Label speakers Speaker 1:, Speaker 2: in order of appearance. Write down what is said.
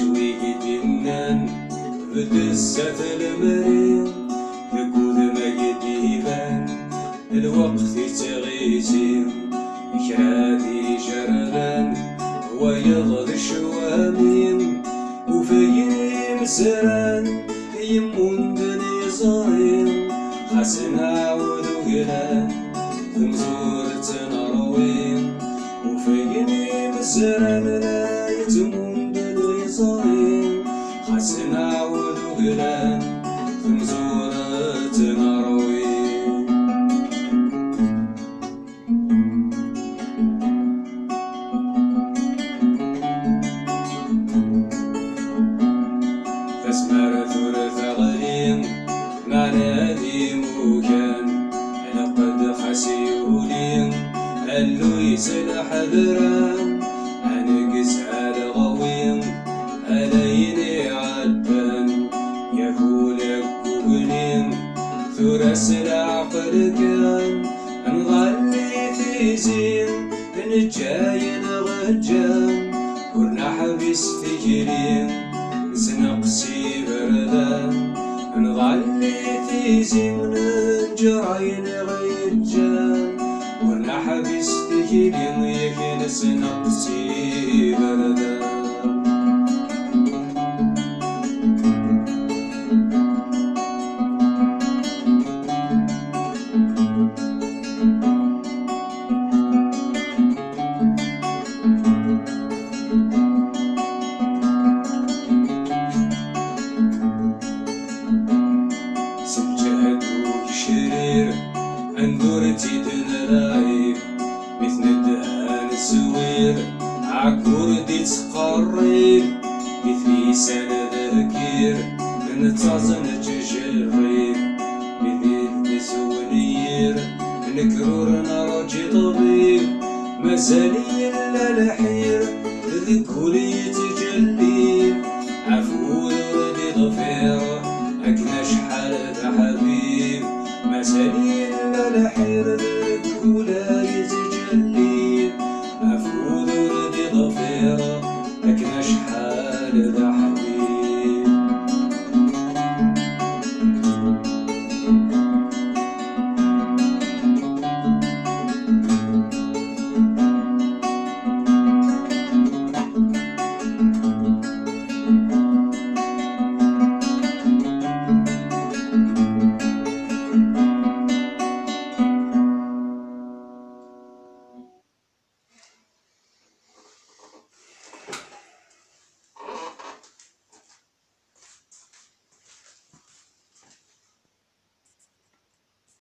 Speaker 1: شوي قديمنا بدسة المريم يقود ما يديبان الوقت تغيزي كرادي جرغان ويغض شوامين وفي مسران يمون دني صايم خاسنا عود وقلان ثمزور تنروين وفي مسران لا يتمون دني صايم خاسنا عود وقلان ثمزور تنروين تسمر ثلث غليم مع نادي موكان لقد خسيولين قالو يسل حذران عنقس على غويم عليني عدان يقولك قبلين ثرس العقل كان نغلي في زين نجاين غجان ورنحبس فكرين نقسي بردان نغلي تيزي من الجراين غيجان ونحبس تكيلين يكنس نقسي بردان اندورتي دنرايب مثل الدهان السوير عكوردي تقريب مثلي سنة ذكير نتازن تجريب مثل تسولير نكرور نراجي طبيب مازالي الا الحير ذكولي